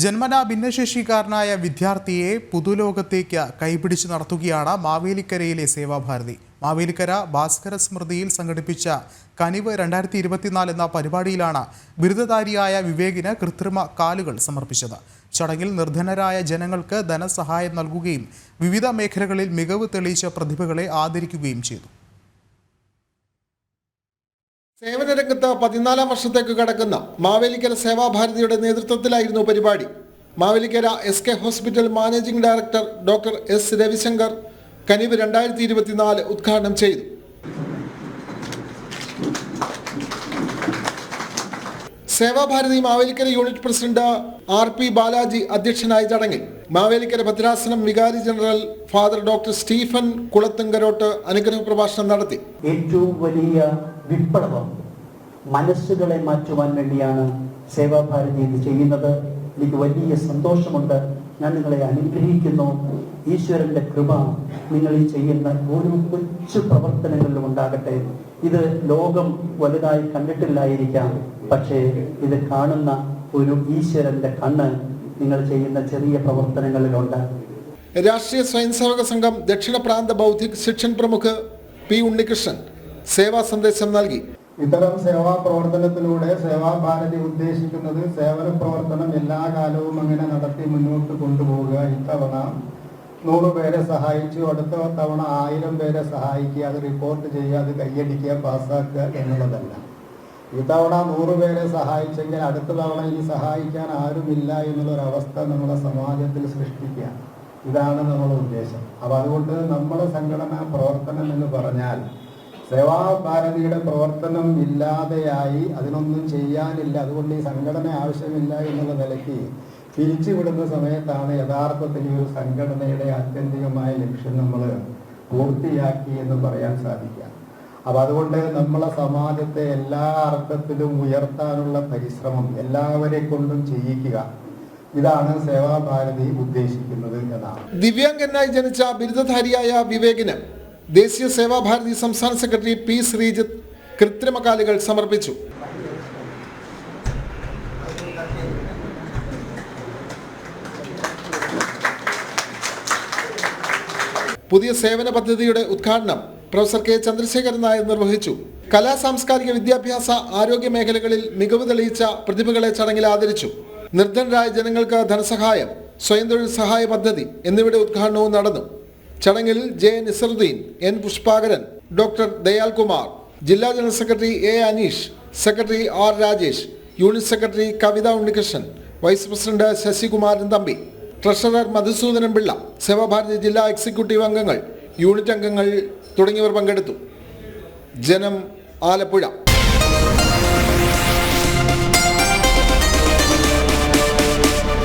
ജന്മനാ ഭിന്നശേഷിക്കാരനായ വിദ്യാർത്ഥിയെ പുതുലോകത്തേക്ക് കൈപിടിച്ച് നടത്തുകയാണ് മാവേലിക്കരയിലെ സേവാഭാരതി. മാവേലിക്കര ഭാസ്കര സ്മൃതിയിൽ സംഘടിപ്പിച്ച കനിവ് 2024 എന്ന പരിപാടിയിലാണ് ബിരുദധാരിയായ വിവേകിന് കൃത്രിമ കാലുകൾ സമർപ്പിച്ചത്. ചടങ്ങിൽ നിർധനരായ ജനങ്ങൾക്ക് ധനസഹായം നൽകുകയും വിവിധ മേഖലകളിൽ മികവ് തെളിയിച്ച പ്രതിഭകളെ ആദരിക്കുകയും ചെയ്തു. സേവനരംഗത്ത് 14 വർഷത്തേക്ക് കടക്കുന്ന മാവേലിക്കര സേവാഭാരതിയുടെ നേതൃത്വത്തിലായിരുന്നു പരിപാടി. Mavelikara SK hospital managing director doctor S Ravishankar Kanivu 2024 ഉദ്ഘാടനം ചെയ്തു. Sevabharati Mavelikara unit president RP Balaji അധ്യക്ഷനായ ചടങ്ങിൽ മാവേലിക്കര ഭദ്രാസനം വികാരി general father doctor Stephen Kulathunkarottu അനുഗ്രഹ പ്രഭാഷണം നടത്തി. ഏറ്റവും വലിയ വിപ്ലവം മനസ്സുകളെ മാറ്റുവാൻ വേണ്ടിയാണ് സേവാഭാരതി ഇത് ചെയ്യുന്നത്. എനിക്ക് വലിയ സന്തോഷമുണ്ട്. ഞാൻ നിങ്ങളെ അനുഗ്രഹിക്കുന്നു. ഈശ്വരന്റെ കൃപ നിങ്ങൾ ഈ ചെയ്യുന്ന ഓരോ കൊച്ചു പ്രവർത്തനങ്ങളിലും ഉണ്ടാകട്ടെ. ഇത് ലോകം വലുതായി കണ്ടിട്ടില്ലായിരിക്കാം, പക്ഷേ ഇത് കാണുന്ന ഒരു ഈശ്വരന്റെ കണ്ണ് നിങ്ങൾ ചെയ്യുന്ന ചെറിയ പ്രവർത്തനങ്ങളിലുണ്ട്. രാഷ്ട്രീയ സ്വയംസേവക സംഘം ദക്ഷിണ പ്രാന്ത ബൗദ്ധിക് ശിക്ഷൻ പ്രമുഖ് P ഉണ്ണികൃഷ്ണൻ സേവാ സന്ദേശം നൽകി. ഇത്തരം സേവാ പ്രവർത്തനത്തിലൂടെ സേവാഭാരതി ഉദ്ദേശിക്കുന്നത് സേവന പ്രവർത്തനം എല്ലാ കാലവും അങ്ങനെ നടത്തി മുന്നോട്ട് കൊണ്ടുപോവുക. ഇത്തവണ 100 പേരെ സഹായിച്ചു, അടുത്ത തവണ 1000 പേരെ സഹായിക്കുക, അത് റിപ്പോർട്ട് ചെയ്യുക, അത് കയ്യടിക്കുക, പാസ്സാക്കുക എന്നുള്ളതല്ല. ഇത്തവണ 100 പേരെ സഹായിച്ചെങ്കിൽ അടുത്ത തവണ ഇനി സഹായിക്കാൻ ആരുമില്ല എന്നുള്ളൊരവസ്ഥ നമ്മുടെ സമാജത്തിൽ സൃഷ്ടിക്കുക. ഇതാണ് നമ്മുടെ ഉദ്ദേശം. അപ്പോൾ അതുകൊണ്ട് നമ്മുടെ സംഘടനാ പ്രവർത്തനം എന്ന് പറഞ്ഞാൽ സേവാഭാരതിയുടെ പ്രവർത്തനം ഇല്ലാതെയായി, അതിനൊന്നും ചെയ്യാനില്ല, അതുകൊണ്ട് ഈ സംഘടന ആവശ്യമില്ല എന്നുള്ള നിലയ്ക്ക് പിരിച്ചുവിടുന്ന സമയത്താണ് യഥാർത്ഥത്തിൽ ഈ ഒരു സംഘടനയുടെ ആത്യന്തികമായ ലക്ഷ്യം നമ്മൾ പൂർത്തിയാക്കി എന്ന് പറയാൻ സാധിക്കുക. അപ്പം അതുകൊണ്ട് നമ്മളെ സമാജത്തെ എല്ലാ അർത്ഥത്തിലും ഉയർത്താനുള്ള പരിശ്രമം എല്ലാവരെ കൊണ്ടും ചെയ്യിക്കുക, ഇതാണ് സേവാഭാരതി ഉദ്ദേശിക്കുന്നത് എന്നാണ്. ദിവ്യാംഗനായി ജനിച്ച ബിരുദധാരിയായ വിവേകിന് ദേശീയ സേവാഭാരതി സംസ്ഥാന സെക്രട്ടറി P ശ്രീജിത്ത് കൃത്രിമകാലുകൾ സമർപ്പിച്ചു. പുതിയ സേവന പദ്ധതിയുടെ ഉദ്ഘാടനം പ്രൊഫസർ K ചന്ദ്രശേഖരൻ നായർ നിർവഹിച്ചു. കലാ സാംസ്കാരിക വിദ്യാഭ്യാസ ആരോഗ്യ മേഖലകളിൽ മികവ് തെളിയിച്ച പ്രതിഭകളെ ചടങ്ങിൽ ആദരിച്ചു. നിർധനരായ ജനങ്ങൾക്ക് ധനസഹായം, സ്വയം തൊഴിൽ സഹായ പദ്ധതി എന്നിവയുടെ ഉദ്ഘാടനവും നടന്നു. ചടങ്ങിൽ J Nisaruddin, N Pushpakaran, doctor Dayal Kumar, ജില്ലാ general secretary A Aneesh, secretary R Rajesh, unit secretary Kavitha Unnikrishnan, vice president Sasikumaran Thampi, treasurer Madhusoodanan Pillai, Sevabharati ജില്ലാ എക്സിക്യൂട്ടീവ് അംഗങ്ങൾ, യൂണിറ്റ് അംഗങ്ങൾ തുടങ്ങിയവർ പങ്കെടുത്തു. ജനം, ആലപ്പുഴ.